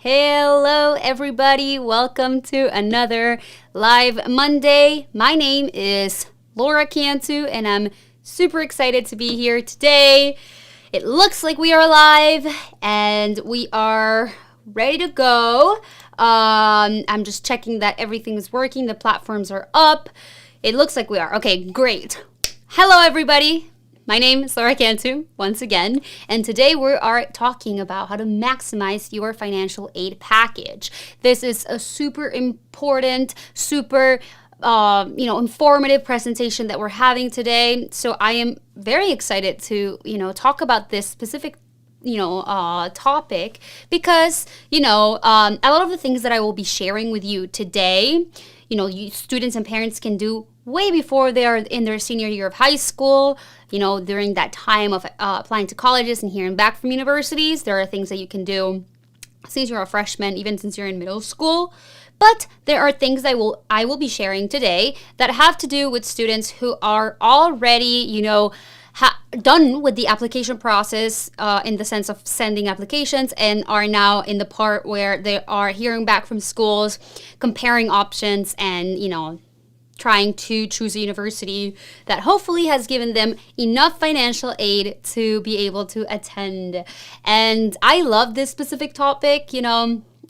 Hello, everybody. Welcome to another Live Monday. My name is Laura Cantu, and I'm super excited to be here today. It looks like we are live, and we are ready to go. I'm just checking that everything is working. The platforms are up. It looks like we are. Okay, great. Hello, everybody. My name is Laura Cantu, once again, and today we are talking about how to maximize your financial aid package. This is a super important, super informative presentation that we're having today. So I am very excited to, talk about this specific topic because, a lot of the things that I will be sharing with you today, students and parents can do way before they are in their senior year of high school, during that time of applying to colleges and hearing back from universities. There are things that you can do since you're a freshman, even since you're in middle school. But there are things I will be sharing today that have to do with students who are already, done with the application process in the sense of sending applications and are now in the part where they are hearing back from schools, comparing options, and, trying to choose a university that hopefully has given them enough financial aid to be able to attend. And I love this specific topic.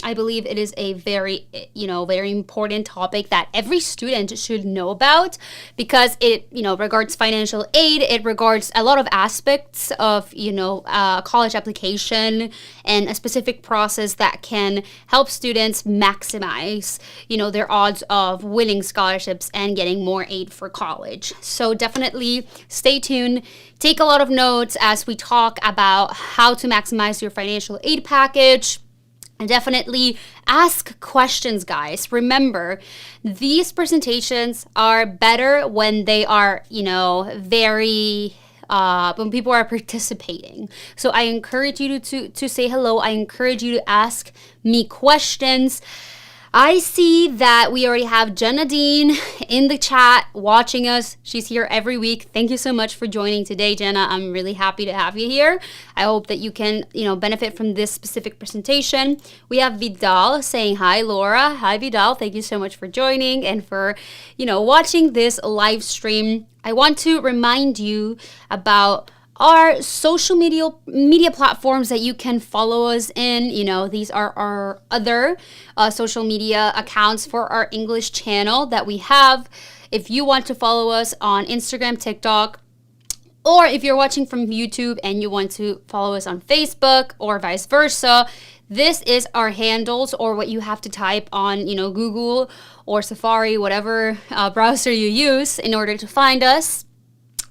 I believe it is a very important topic that every student should know about because it, regards financial aid. It regards a lot of aspects of, college application and a specific process that can help students maximize, their odds of winning scholarships and getting more aid for college. So definitely stay tuned. Take a lot of notes as we talk about how to maximize your financial aid package. And definitely ask questions, guys. Remember, these presentations are better when they are, when people are participating. So I encourage you to say hello. I encourage you to ask me questions. I see that we already have Jenna Dean in the chat watching us. She's here every week. Thank you so much for joining today, Jenna. I'm really happy to have you here. I hope that you can, benefit from this specific presentation. We have Vidal saying hi, Laura. Hi, Vidal. Thank you so much for joining and for, watching this live stream. I want to remind you about our social media platforms that you can follow us in. These are our other social media accounts for our English channel that we have. If you want to follow us on Instagram, TikTok, or if you're watching from YouTube and you want to follow us on Facebook or vice versa, this is our handles, or what you have to type on, Google or Safari, whatever browser you use in order to find us.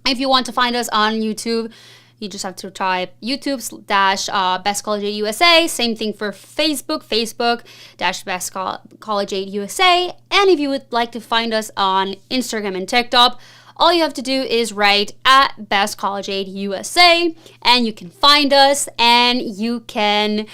If you want to find us on YouTube, you just have to type YouTube/Best College Aid USA. Same thing for Facebook, Facebook-Best College Aid USA. And if you would like to find us on Instagram and TikTok, all you have to do is write at Best College Aid USA, and you can find us and you can,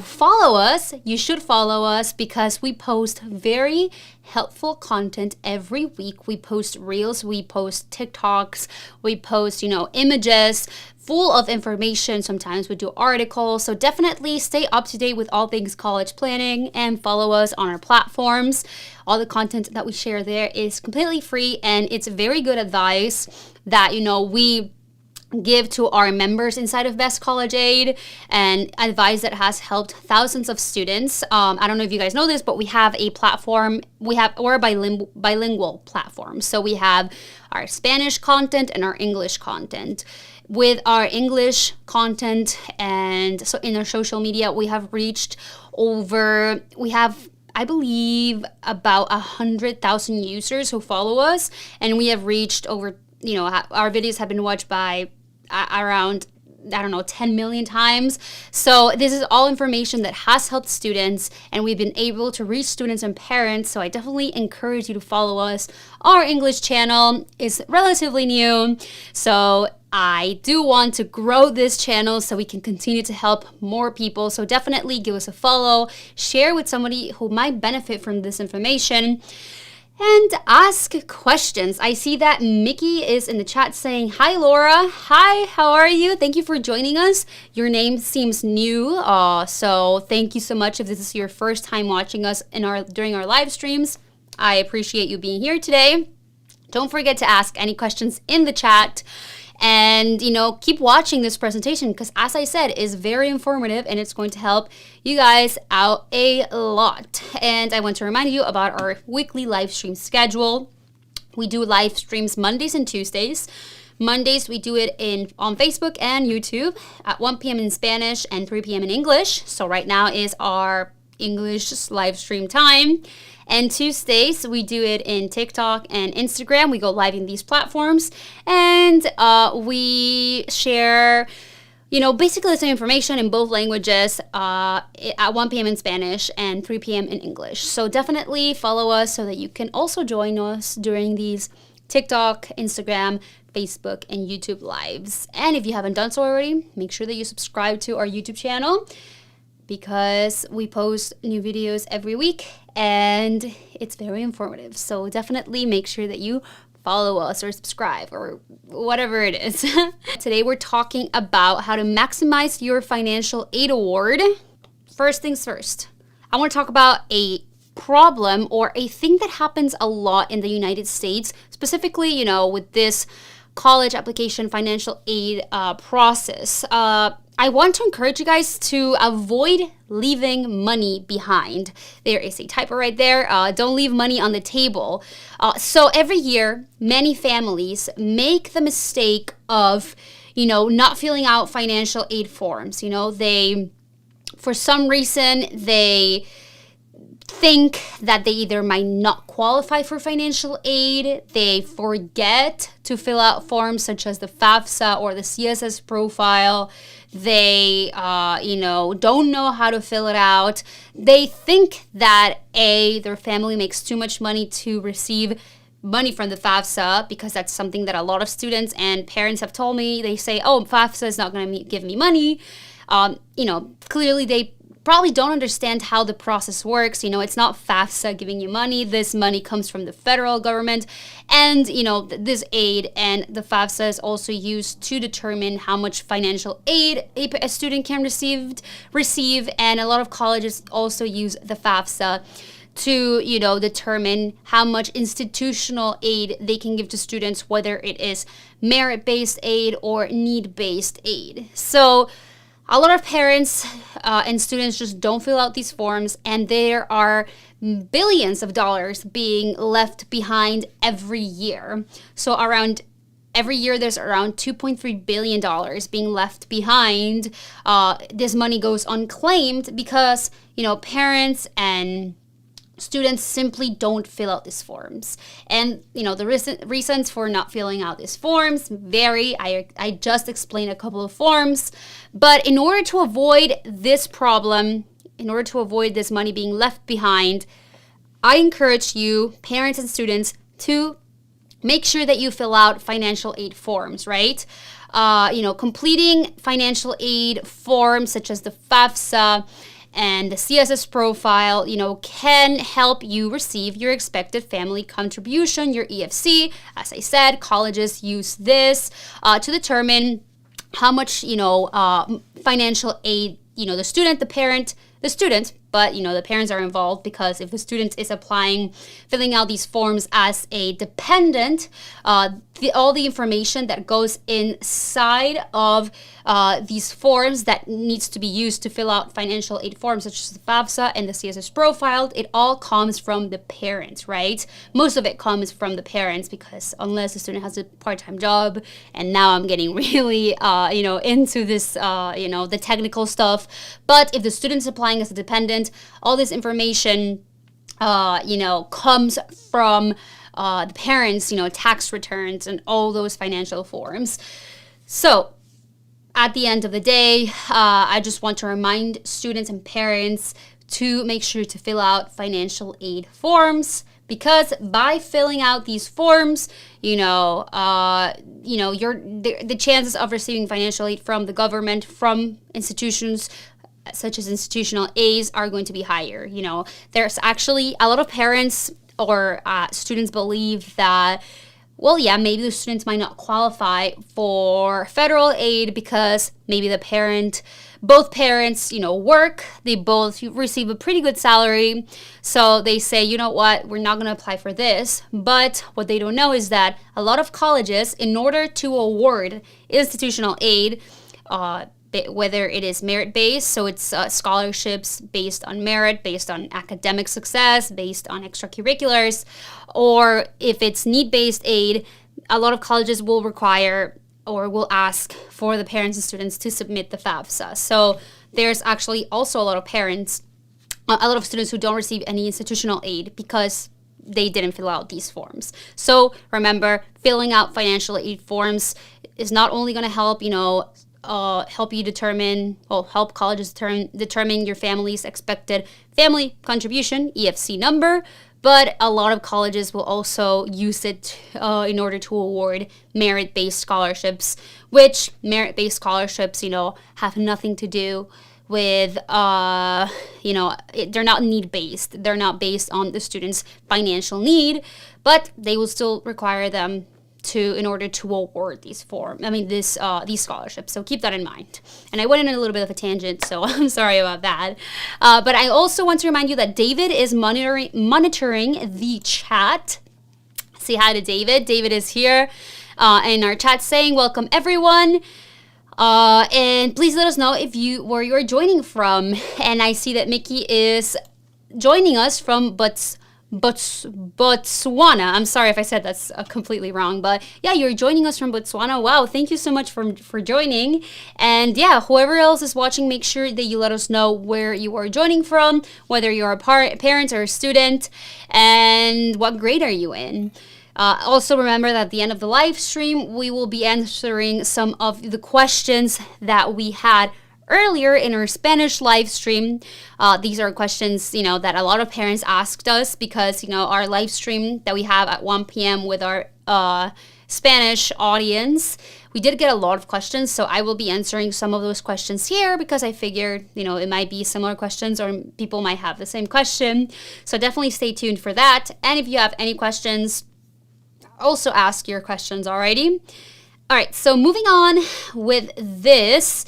follow us. You should follow us because we post very helpful content every week. We post reels, we post TikToks, we post, images full of information. Sometimes we do articles. So definitely stay up to date with all things college planning and follow us on our platforms. All the content that we share there is completely free, and it's very good advice that, we give to our members inside of Best College Aid, and advice that has helped thousands of students. I don't know if you guys know this, but we have a platform. We're a bilingual platform. So we have our Spanish content and our English content. With our English content and so in our social media, we have reached I believe about 100,000 users who follow us, and we have reached over, our videos have been watched by around 10 million times. So this is all information that has helped students, and we've been able to reach students and parents. So I definitely encourage you to follow us. Our English channel is relatively new, so I do want to grow this channel so we can continue to help more people. So definitely give us a follow, share with somebody who might benefit from this information. and ask questions. I see that Mickey is in the chat saying, hi, Laura. Hi, how are you? Thank you for joining us. Your name seems new, so thank you so much. If this is your first time watching us during our live streams, I appreciate you being here today. Don't forget to ask any questions in the chat. And, keep watching this presentation because, as I said, is very informative and it's going to help you guys out a lot. And I want to remind you about our weekly live stream schedule. We do live streams Mondays and Tuesdays. Mondays, we do it on Facebook and YouTube at 1 p.m. in Spanish and 3 p.m. in English. So right now is our English live stream time. And Tuesdays, we do it in TikTok and Instagram. We go live in these platforms and we share, basically the same information in both languages at 1 p.m. in Spanish and 3 p.m. in English. So definitely follow us so that you can also join us during these TikTok, Instagram, Facebook, and YouTube lives. And if you haven't done so already, make sure that you subscribe to our YouTube channel because we post new videos every week and it's very informative. So definitely make sure that you follow us or subscribe or whatever it is. Today we're talking about how to maximize your financial aid award. First things first, I want to talk about a problem or a thing that happens a lot in the United States, specifically, with this college application financial aid process. I want to encourage you guys to avoid leaving money behind. There is a typo right there. Don't leave money on the table. So every year, many families make the mistake of, not filling out financial aid forms. For some reason, they think that they either might not qualify for financial aid, they forget to fill out forms such as the FAFSA or the CSS profile, they, don't know how to fill it out, they think that their family makes too much money to receive money from the FAFSA, because that's something that a lot of students and parents have told me. They say, oh, FAFSA is not going to give me money. Clearly they probably don't understand how the process works. It's not FAFSA giving you money. This money comes from the federal government. And, this aid and the FAFSA is also used to determine how much financial aid a student can receive. And a lot of colleges also use the FAFSA to, determine how much institutional aid they can give to students, whether it is merit-based aid or need-based aid. So a lot of parents and students just don't fill out these forms, and there are billions of dollars being left behind every year. So every year there's around $2.3 billion being left behind. This money goes unclaimed because, parents and students simply don't fill out these forms. And, the reasons for not filling out these forms vary. I just explained a couple of forms. But in order to avoid this problem, in order to avoid this money being left behind, I encourage you, parents and students, to make sure that you fill out financial aid forms, right? Completing financial aid forms such as the FAFSA and the CSS profile, can help you receive your expected family contribution, your EFC. As I said, colleges use this to determine how much, financial aid, the student, but, the parents are involved, because if the student is filling out these forms as a dependent, all the information that goes inside of these forms that needs to be used to fill out financial aid forms, such as the FAFSA and the CSS profile, it all comes from the parents, right? Most of it comes from the parents, because unless the student has a part-time job, and now I'm getting really, into this, the technical stuff. But if the student's applying as a dependent, all this information, comes from the parents, tax returns and all those financial forms. So at the end of the day, I just want to remind students and parents to make sure to fill out financial aid forms, because by filling out these forms, the chances of receiving financial aid from the government, from institutions such as institutional aids, are going to be higher. There's actually a lot of parents or students believe that, well, yeah, maybe the students might not qualify for federal aid because maybe both parents, work, they both receive a pretty good salary. So they say, you know what, we're not going to apply for this. But what they don't know is that a lot of colleges, in order to award institutional aid, whether it is merit-based, so it's scholarships based on merit, based on academic success, based on extracurriculars, or if it's need-based aid, a lot of colleges will require or will ask for the parents and students to submit the FAFSA. So there's actually also a lot of students who don't receive any institutional aid because they didn't fill out these forms. So remember, filling out financial aid forms is not only going to help, help colleges determine your family's expected family contribution, EFC number, but a lot of colleges will also use it in order to award merit-based scholarships, which merit-based scholarships, have nothing to do with, they're not need-based. They're not based on the student's financial need, but they will still require them in order to award these scholarships. So keep that in mind. And I went in a little bit of a tangent, so I'm sorry about that. But I also want to remind you that David is monitoring the chat. Say hi to David. David is here in our chat saying, welcome everyone. And please let us know where you are joining from. And I see that Mickey is joining us from Botswana. I'm sorry if I said that's completely wrong, but yeah, you're joining us from Botswana. Wow, thank you so much for joining. And yeah, whoever else is watching, make sure that you let us know where you are joining from, whether you're a parent or a student, and what grade are you in. Also remember that at the end of the live stream, we will be answering some of the questions that we had earlier in our Spanish live stream. These are questions, that a lot of parents asked us because, our live stream that we have at 1 p.m. with our Spanish audience, we did get a lot of questions. So I will be answering some of those questions here because I figured, it might be similar questions or people might have the same question. So definitely stay tuned for that. And if you have any questions, also ask your questions already. All right, so moving on with this.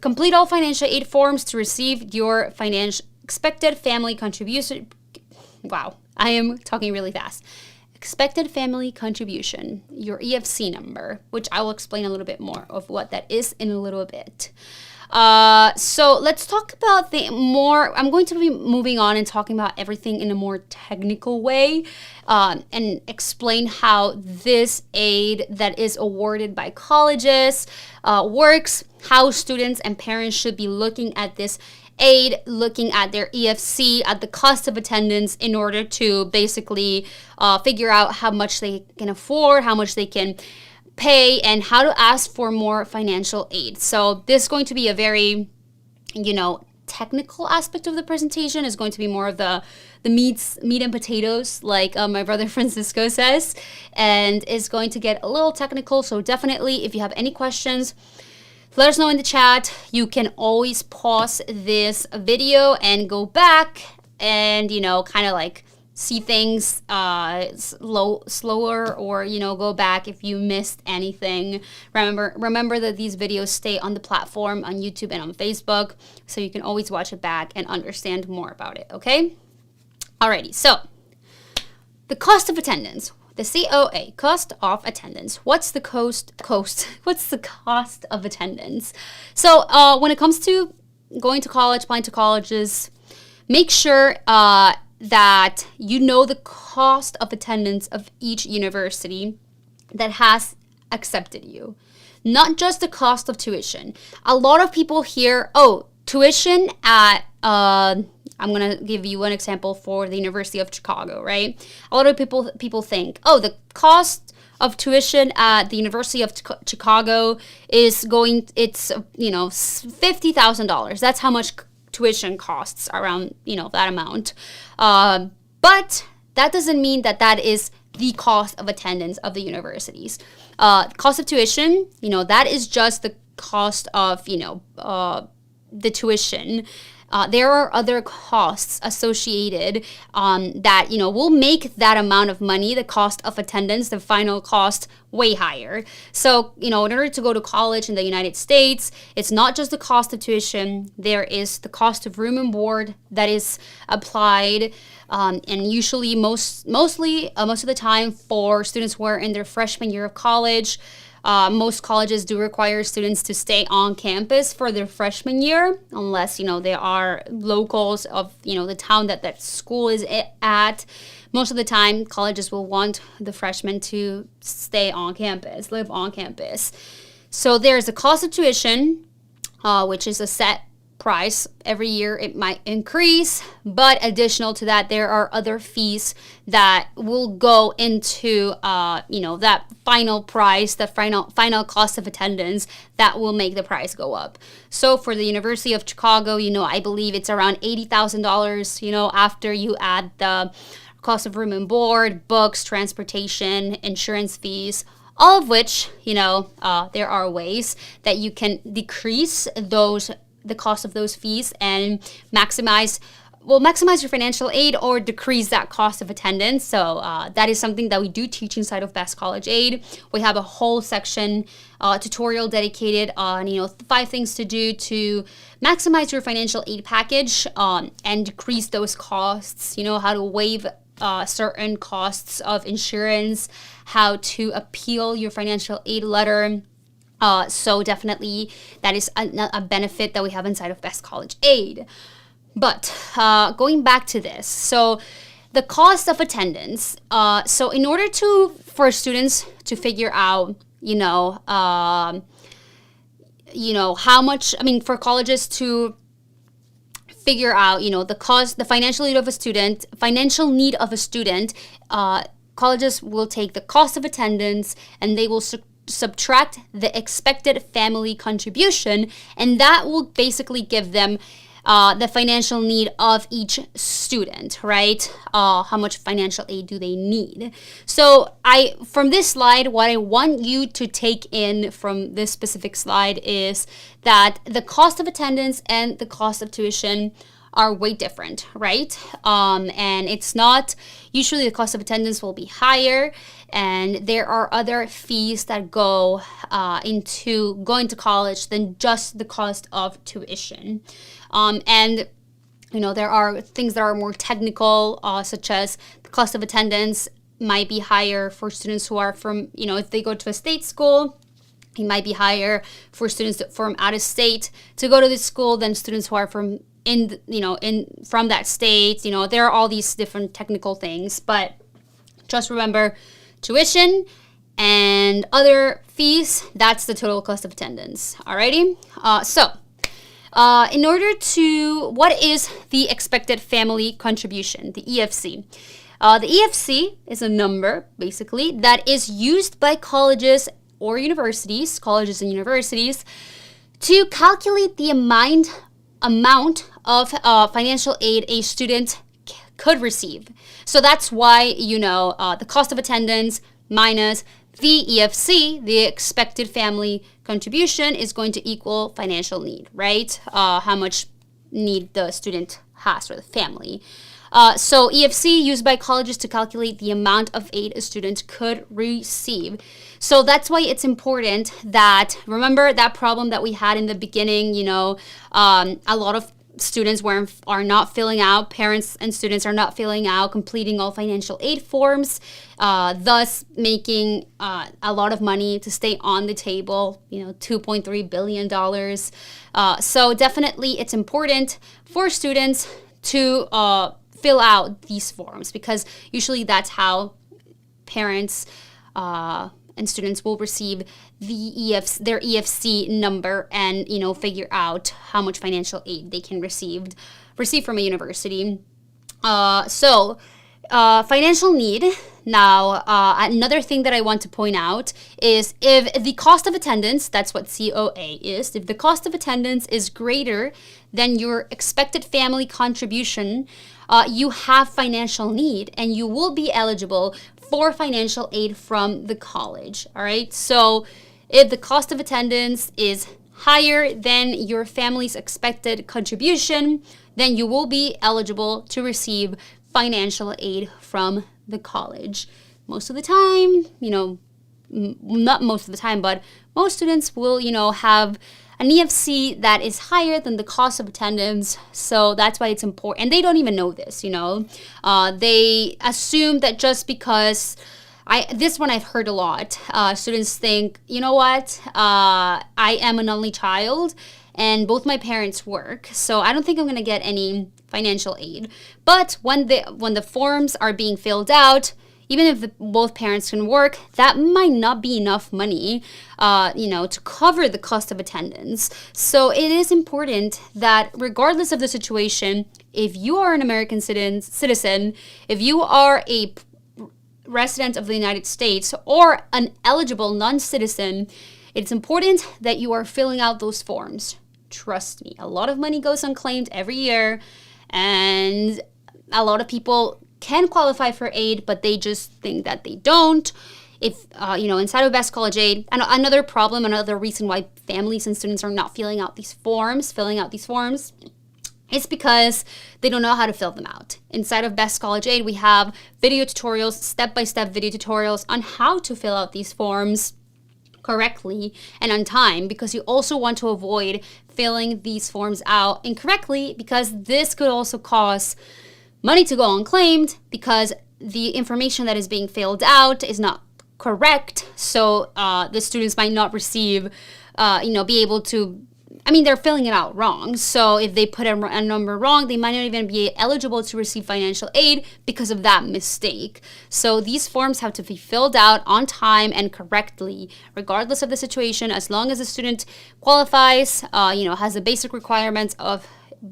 Complete all financial aid forms to receive your expected family contribution. Wow, I am talking really fast. Expected family contribution, your EFC number, which I will explain a little bit more of what that is in a little bit. So let's talk about I'm going to be moving on and talking about everything in a more technical way, and explain how this aid that is awarded by colleges works, how students and parents should be looking at this aid, looking at their EFC, at the cost of attendance in order to basically figure out how much they can afford, how much they can pay, and how to ask for more financial aid. So this is going to be a very, technical aspect of the presentation. Is going to be more of the meat and potatoes, like my brother Francisco says, and is going to get a little technical. So definitely, if you have any questions, let us know in the chat. You can always pause this video and go back and, kind of like see things slower, or go back if you missed anything. Remember that these videos stay on the platform on YouTube and on Facebook, so you can always watch it back and understand more about it. Okay, alrighty. So the cost of attendance, the COA, cost of attendance. What's the What's the cost of attendance? So when it comes to going to college, applying to colleges, make sure that you know the cost of attendance of each university that has accepted you. Not just the cost of tuition. A lot of people hear, tuition at, I'm going to give you one example for the University of Chicago, right? A lot of people think, the cost of tuition at the University of Chicago is it's $50,000. That's how much tuition costs, around, that amount. But that doesn't mean that is the cost of attendance of the universities. Cost of tuition, that is just the cost of, the tuition. there are other costs associated that, will make that amount of money, the cost of attendance, the final cost, way higher. So, in order to go to college in the United States, it's not just the cost of tuition. There is the cost of room and board that is applied, and usually most of the time for students who are in their freshman year of college. Most colleges do require students to stay on campus for their freshman year, unless, they are locals of, the town that school is at. Most of the time, colleges will want the freshmen to stay on campus, live on campus. So there's a cost of tuition, which is a set price. Every year it might increase, but additional to that, there are other fees that will go into that final price, the final cost of attendance that will make the price go up. So for the University of Chicago, I believe it's around $80,000, after you add the cost of room and board, books, transportation, insurance fees, all of which, there are ways that you can decrease the cost of those fees and maximize your financial aid or decrease that cost of attendance. So that is something that we do teach inside of Best College Aid. We have a whole section, tutorial dedicated on, 5 things to do to maximize your financial aid package and decrease those costs, how to waive certain costs of insurance, how to appeal your financial aid letter. So definitely that is a benefit that we have inside of Best College Aid. But going back to this, so the cost of attendance. So in order for students to figure out, how much, for colleges to figure out, the financial need of a student, colleges will take the cost of attendance and they will subtract the expected family contribution, and that will basically give them the financial need of each student, right? How much financial aid do they need? So from this slide, what I want you to take in from this specific slide is that the cost of attendance and the cost of tuition are way different, right? And it's not, usually the cost of attendance will be higher, and there are other fees that go into going to college than just the cost of tuition. And there are things that are more technical, such as the cost of attendance might be higher for students who are from, if they go to a state school, it might be higher for students from out of state to go to this school than students who are from from that state. There are all these different technical things, but just remember tuition and other fees, that's the total cost of attendance. Alrighty. In order to, what is the expected family contribution, the EFC? The EFC is a number, basically, that is used by colleges and universities, to calculate the amount of financial aid a student could receive. So that's why, the cost of attendance minus the EFC, the expected family contribution, is going to equal financial need, right? How much need the student has or the family. So EFC used by colleges to calculate the amount of aid a student could receive. So that's why it's important that, remember that problem that we had in the beginning, a lot of students are not filling out, parents and students are not filling out, completing all financial aid forms, thus making a lot of money to stay on the table, $2.3 billion. So definitely it's important for students to fill out these forms, because usually that's how parents and students will receive their EFC number and, figure out how much financial aid they can receive from a university. Financial need. Now, another thing that I want to point out is if the cost of attendance, that's what COA is, if the cost of attendance is greater than your expected family contribution, you have financial need and you will be eligible for financial aid from the college. All right. So if the cost of attendance is higher than your family's expected contribution, then you will be eligible to receive financial aid from the college. Most of the time, not most of the time, but most students will, have an EFC that is higher than the cost of attendance. So that's why it's important. And they don't even know this, They assume that just because this one I've heard a lot. Students think, you know what? I am an only child and both my parents work, so I don't think I'm going to get any financial aid. But when the forms are being filled out, even if both parents can work, that might not be enough money, to cover the cost of attendance. So it is important that regardless of the situation, if you are an American citizen, if you are a resident of the United States or an eligible non-citizen, it's important that you are filling out those forms. Trust me, a lot of money goes unclaimed every year, and a lot of people can qualify for aid, but they just think that they don't. If, inside of Best College Aid, and another reason why families and students are not filling out these forms, it's because they don't know how to fill them out. Inside of Best College Aid, we have video tutorials, step-by-step video tutorials on how to fill out these forms correctly and on time, because you also want to avoid filling these forms out incorrectly, because this could also cause money to go unclaimed because the information that is being filled out is not correct. So the students might not receive, be able to, they're filling it out wrong. So if they put a number wrong, they might not even be eligible to receive financial aid because of that mistake. So these forms have to be filled out on time and correctly, regardless of the situation, as long as the student qualifies, has the basic requirements of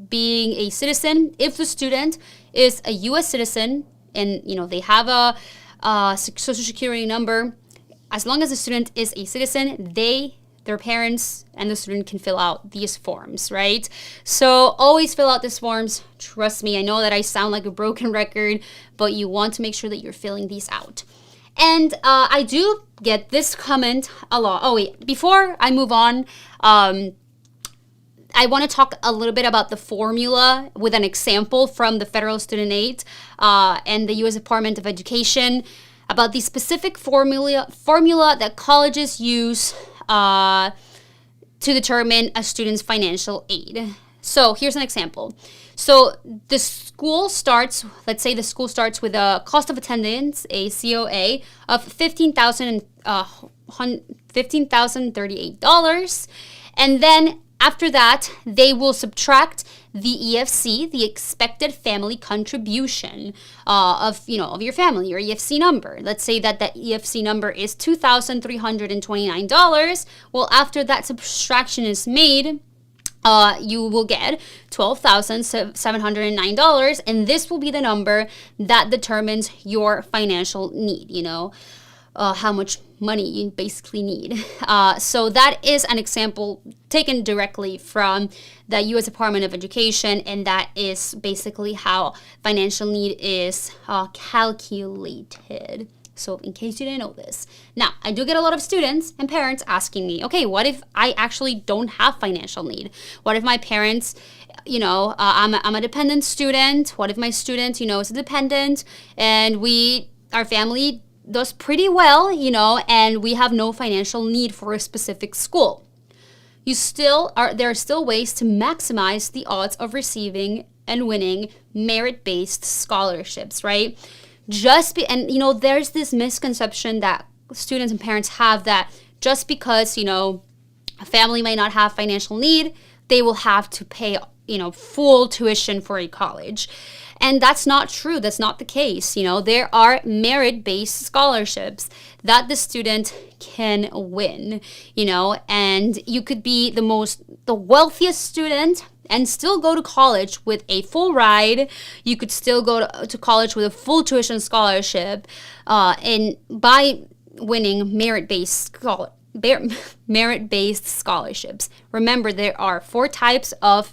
being a citizen. If the student is a U.S. citizen and, they have a social security number, as long as the student is a citizen, their parents and the student can fill out these forms, right? So always fill out these forms. Trust me, I know that I sound like a broken record, but you want to make sure that you're filling these out. And I do get this comment a lot. Oh, wait, before I move on, I want to talk a little bit about the formula with an example from the Federal Student Aid and the U.S. Department of Education about the specific formula that colleges use to determine a student's financial aid. So here's an example. So the school starts, let's say the school starts with a cost of attendance, a COA, of $15,038. And then after that, they will subtract the EFC, the expected family contribution of your family, your EFC number. Let's say that EFC number is $2,329. Well, after that subtraction is made, you will get $12,709, and this will be the number that determines your financial need, how much money you basically need. So that is an example taken directly from the U.S. Department of Education, and that is basically how financial need is calculated. So in case you didn't know this. Now, I do get a lot of students and parents asking me, okay, what if I actually don't have financial need? What if my parents, I'm a dependent student. What if my student, is a dependent, and our family does pretty well, and we have no financial need for a specific school? There are still ways to maximize the odds of receiving and winning merit-based scholarships, right? There's this misconception that students and parents have that just because, a family might not have financial need, they will have to pay, full tuition for a college. And that's not true. That's not the case. There are merit-based scholarships that the student can win, and you could be the wealthiest student and still go to college with a full ride. You could still go to college with a full tuition scholarship, and by winning merit-based scholarships. Remember, there are 4 types of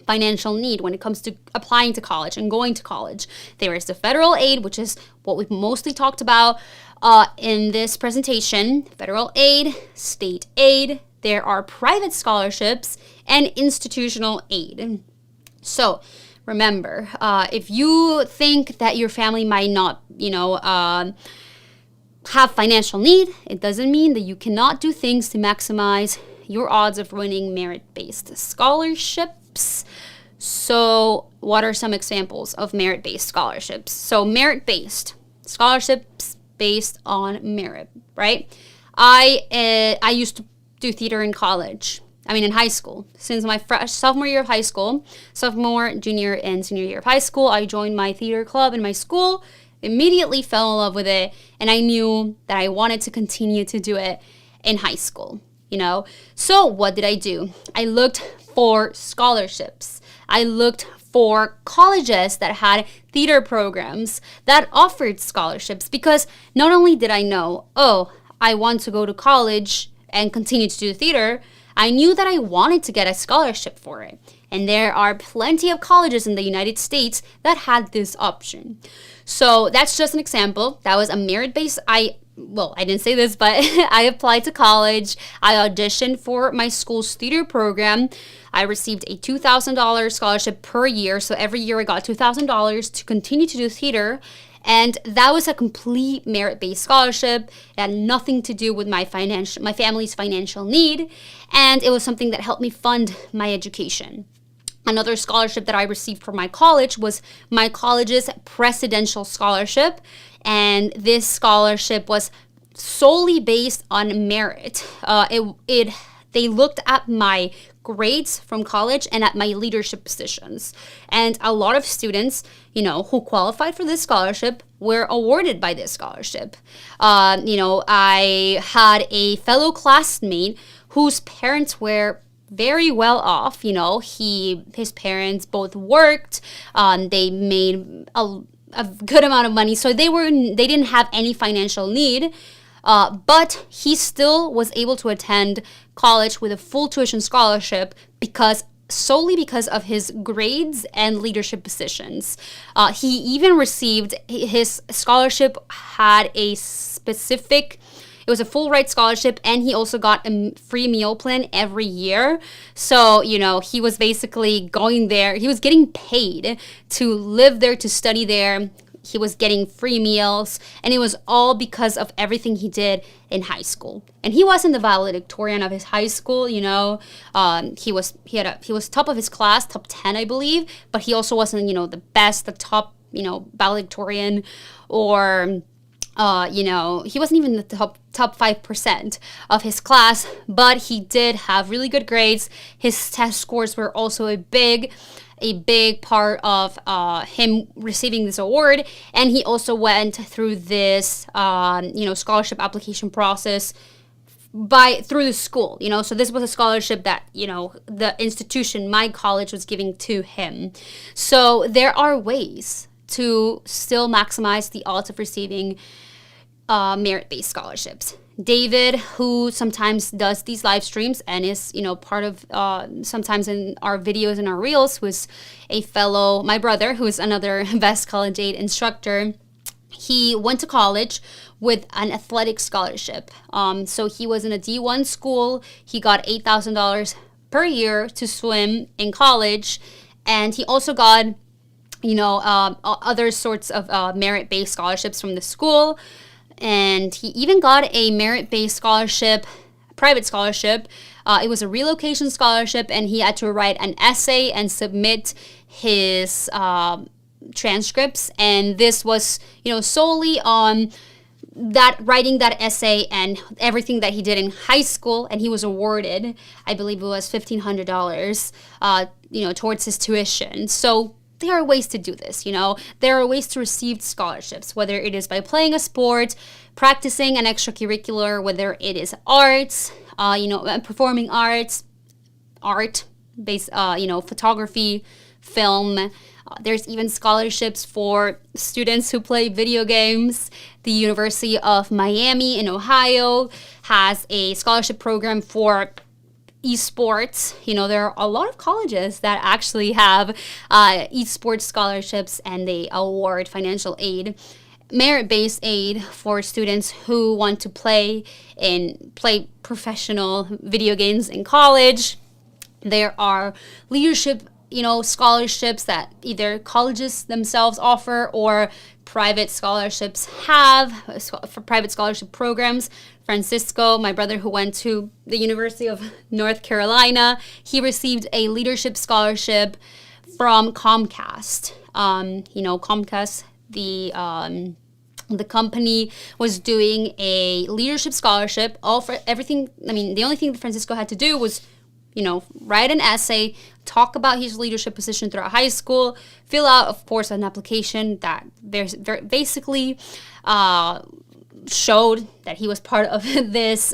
financial need when it comes to applying to college and going to college. There is the federal aid, which is what we've mostly talked about in this presentation. Federal aid, state aid. there are private scholarships, and institutional aid. So remember, if you think that your family might not, have financial need, it doesn't mean that you cannot do things to maximize your odds of winning merit-based scholarships. So what are some examples of merit-based scholarships? So merit-based scholarships based on merit, right? I used to do theater in college. In high school. Since my sophomore year of high school, sophomore, junior, and senior year of high school, I joined my theater club in my school, immediately fell in love with it, and I knew that I wanted to continue to do it in high school, So what did I do? I looked for scholarships. I looked for colleges that had theater programs that offered scholarships, because not only did I know, I want to go to college and continue to do theater, I knew that I wanted to get a scholarship for it. And there are plenty of colleges in the United States that had this option. So that's just an example. That was a merit-based, I didn't say this, but I applied to college. I auditioned for my school's theater program. I received a $2,000 scholarship per year. So every year I got $2,000 to continue to do theater. And that was a complete merit-based scholarship. It had nothing to do with my family's financial need. And it was something that helped me fund my education. Another scholarship that I received from my college was my college's presidential scholarship. And this scholarship was solely based on merit. They looked at my grades from college and at my leadership positions. And a lot of students, who qualified for this scholarship were awarded by this scholarship. I had a fellow classmate whose parents were very well off. His parents both worked. They made a good amount of money, so they didn't have any financial need. But he still was able to attend college with a full tuition scholarship solely because of his grades and leadership positions. He even received, his scholarship had it was a full ride scholarship, and he also got a free meal plan every year. So, he was basically going there. He was getting paid to live there, to study there. He was getting free meals, and it was all because of everything he did in high school. And he wasn't the valedictorian of his high school, he was top of his class, top 10, I believe, but he also wasn't, the best, the top, valedictorian, or he wasn't even the top 5% of his class, but he did have really good grades. His test scores were also a big part of him receiving this award. And he also went through this, scholarship application process through the school, so this was a scholarship that, the institution, my college, was giving to him. So there are ways to still maximize the odds of receiving merit-based scholarships. David, who sometimes does these live streams and is, part of sometimes in our videos and our reels, was my brother, who is another Best College Aid instructor. He went to college with an athletic scholarship. So he was in a D1 school. He got $8,000 per year to swim in college. And he also got, other sorts of merit-based scholarships from the school. And he even got a merit-based scholarship, private scholarship. It was a relocation scholarship, and he had to write an essay and submit his transcripts. And this was, solely on writing that essay and everything that he did in high school. And he was awarded, I believe it was $1,500, towards his tuition. So there are ways to do this, There are ways to receive scholarships, whether it is by playing a sport, practicing an extracurricular, whether it is arts, performing arts, art-based, photography, film. There's even scholarships for students who play video games. The University of Miami in Ohio has a scholarship program for esports. There are a lot of colleges that actually have esports scholarships, and they award financial aid. merit-based aid for students who want to play professional video games in college. There are leadership, scholarships that either colleges themselves offer or private scholarships have for private scholarship programs. Francisco, my brother who went to the University of North Carolina, he received a leadership scholarship from Comcast. Comcast, the company was doing a leadership scholarship. All for everything. I mean, the only thing that Francisco had to do was, write an essay, talk about his leadership position throughout high school, fill out, of course, an application that basically showed that he was part of this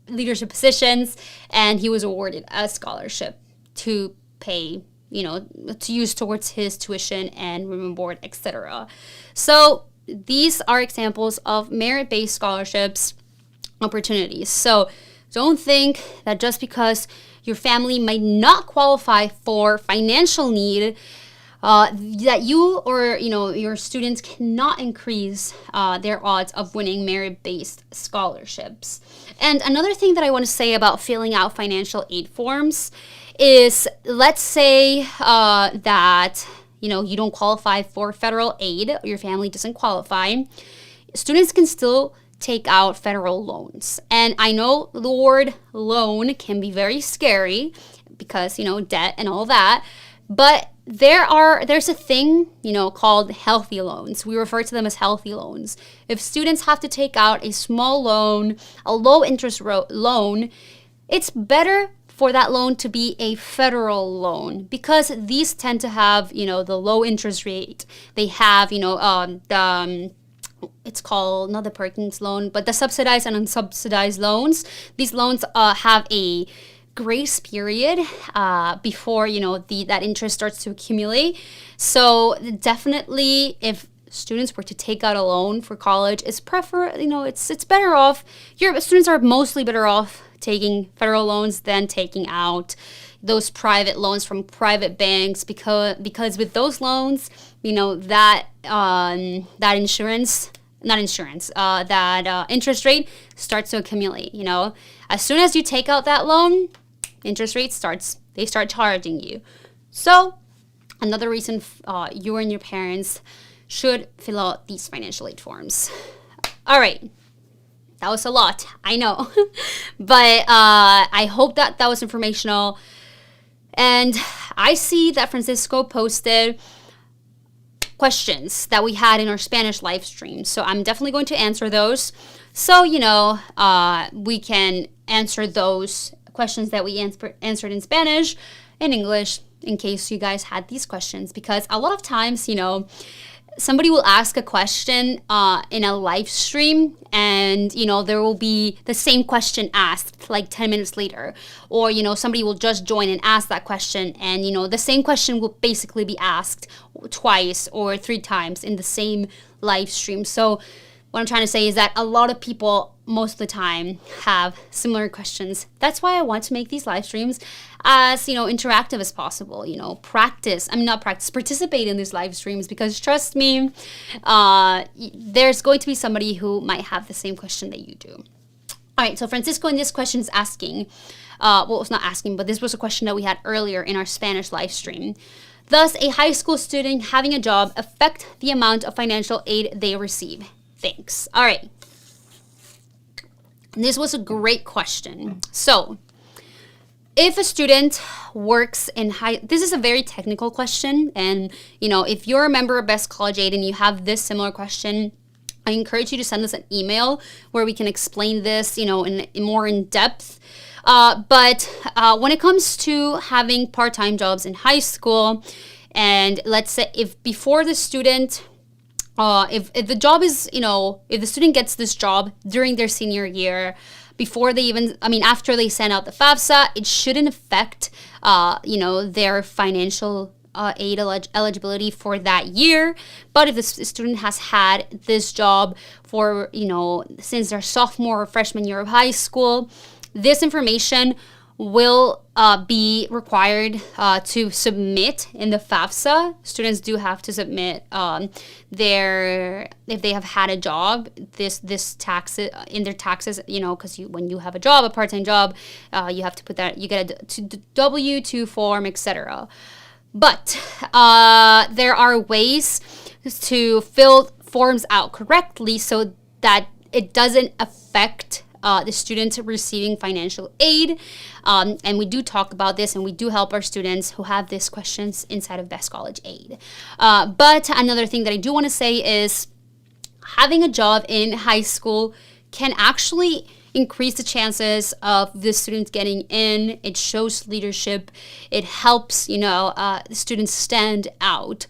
leadership positions, and he was awarded a scholarship to pay, to use towards his tuition and room and board, etc. So these are examples of merit-based scholarships opportunities. So don't think that just because your family might not qualify for financial need, that you or your students cannot increase their odds of winning merit-based scholarships. And another thing that I want to say about filling out financial aid forms is, let's say that you don't qualify for federal aid, your family doesn't qualify. Students can still take out federal loans. And I know the word loan can be very scary because, debt and all that. But there's a thing, called healthy loans. We refer to them as healthy loans. If students have to take out a small loan, a low interest loan, it's better for that loan to be a federal loan because these tend to have, the low interest rate. They have, it's called not the Perkins loan, but the subsidized and unsubsidized loans. These loans have a grace period before that interest starts to accumulate. So definitely, if students were to take out a loan for college, it's better off. Your students are mostly better off taking federal loans than taking out those private loans from private banks because with those loans, that interest rate starts to accumulate. As soon as you take out that loan, interest rate they start charging you. So another reason you and your parents should fill out these financial aid forms. All right. That was a lot, I know. But I hope that was informational. And I see that Francisco posted questions that we had in our Spanish live stream. So I'm definitely going to answer those. So, we can answer those questions that we answered in Spanish in English in case you guys had these questions. Because a lot of times, somebody will ask a question in a live stream and, there will be the same question asked like 10 minutes later. Or, somebody will just join and ask that question and, the same question will basically be asked twice or 3 times in the same live stream. So what I'm trying to say is that a lot of people most of the time have similar questions. That's why I want to make these live streams as, interactive as possible. Participate in these live streams because trust me, there's going to be somebody who might have the same question that you do. All right, so Francisco in this question is asking, it's not asking, but this was a question that we had earlier in our Spanish live stream. Does a high school student having a job affect the amount of financial aid they receive? Thanks. All right. This was a great question. So, if a student works in this is a very technical question. And, if you're a member of Best College Aid and you have this similar question, I encourage you to send us an email where we can explain this, in more in depth. But when it comes to having part-time jobs in high school, and let's say if before the student, if the job is, if the student gets this job during their senior year, before they after they send out the FAFSA, it shouldn't affect, their financial aid eligibility for that year. But if the student has had this job for, since their sophomore or freshman year of high school, this information will be required to submit in the FAFSA. Students do have to submit if they have had a job, this taxes in their taxes, because when you have a job, a part-time job, you have to put that, you get a W-2 form, etc. But there are ways to fill forms out correctly so that it doesn't affect the students receiving financial aid. And we do talk about this, and we do help our students who have these questions inside of Best College Aid. But another thing that I do want to say is having a job in high school can actually increase the chances of the students getting in. It shows leadership. It helps, the students stand out.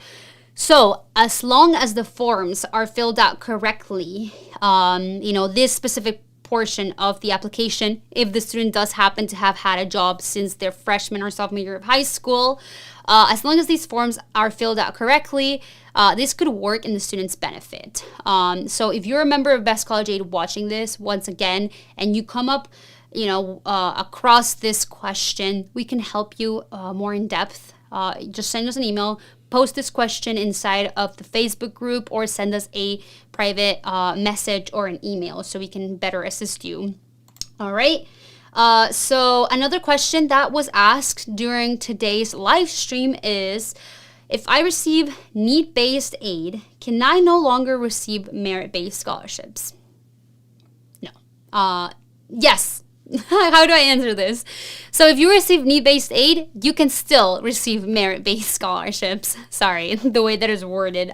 So as long as the forms are filled out correctly, this specific portion of the application, if the student does happen to have had a job since their freshman or sophomore year of high school, as long as these forms are filled out correctly, this could work in the student's benefit. So if you're a member of Best College Aid watching this once again, and you come up across this question, we can help you more in depth. Just send us an email, post this question inside of the Facebook group, or send us a private message or an email so we can better assist you. All right. So another question that was asked during today's live stream is, if I receive need-based aid, can I no longer receive merit-based scholarships? No. Yes. How do I answer this? So if you receive need-based aid, you can still receive merit-based scholarships. Sorry, the way that is worded.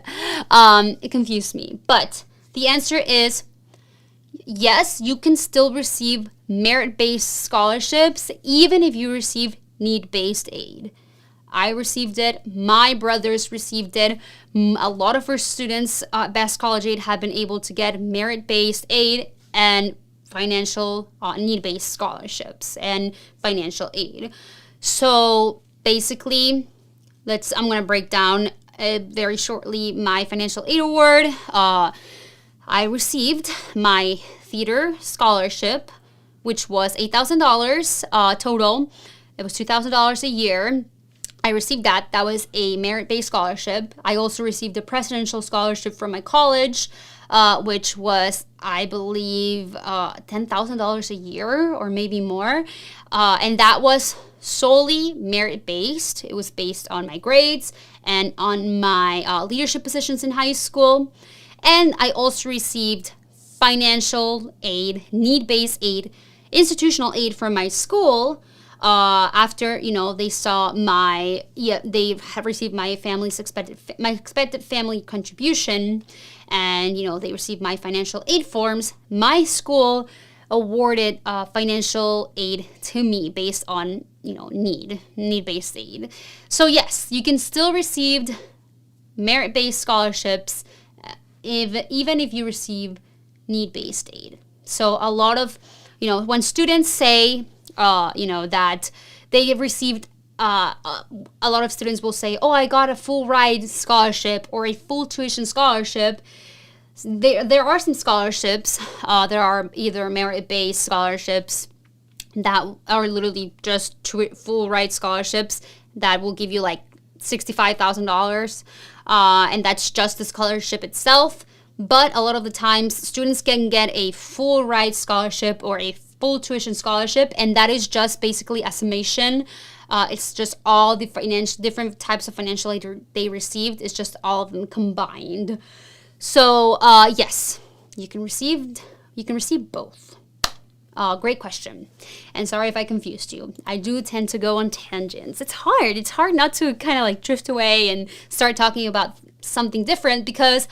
It confused me. But the answer is yes, you can still receive merit-based scholarships even if you receive need-based aid. I received it. My brothers received it. A lot of our students at Best College Aid have been able to get merit-based aid and financial need-based scholarships and financial aid. So basically, I'm going to break down very shortly my financial aid award. I received my theater scholarship, which was $8,000 total. It was $2,000 a year. I received that. That was a merit-based scholarship. I also received a presidential scholarship from my college, which was, I believe, $10,000 a year or maybe more. And that was solely merit-based. It was based on my grades and on my leadership positions in high school. And I also received financial aid, need-based aid, institutional aid from my school, after they saw they have received my family's expected family contribution, and they received my financial aid forms. My school awarded financial aid to me based on need-based aid. So yes, you can still receive merit-based scholarships even if you receive need-based aid. So a lot of when students say that they have received, a lot of students will say, oh, I got a full ride scholarship or a full tuition scholarship. There are some scholarships. There are either merit-based scholarships that are literally just full ride scholarships that will give you like $65,000. And that's just the scholarship itself. But a lot of the times, students can get a full ride scholarship or a full tuition scholarship, and that is just basically a summation. It's just all the different types of financial aid they received. It's just all of them combined. So yes, you can receive both. Great question. And sorry if I confused you. I do tend to go on tangents. It's hard. It's hard not to kind of like drift away and start talking about something different, because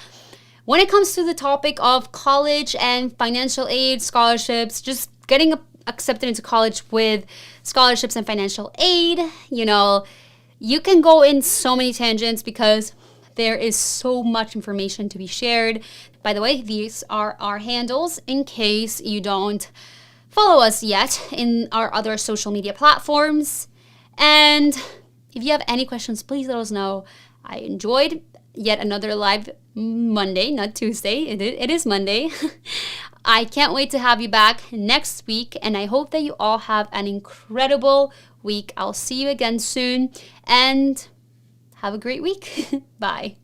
when it comes to the topic of college and financial aid, scholarships, just getting accepted into college with scholarships and financial aid, you can go in so many tangents because there is so much information to be shared. By the way, these are our handles in case you don't follow us yet in our other social media platforms. And if you have any questions, please let us know. I enjoyed yet another live Monday, not Tuesday. It is Monday. I can't wait to have you back next week, and I hope that you all have an incredible week. I'll see you again soon, and have a great week. Bye.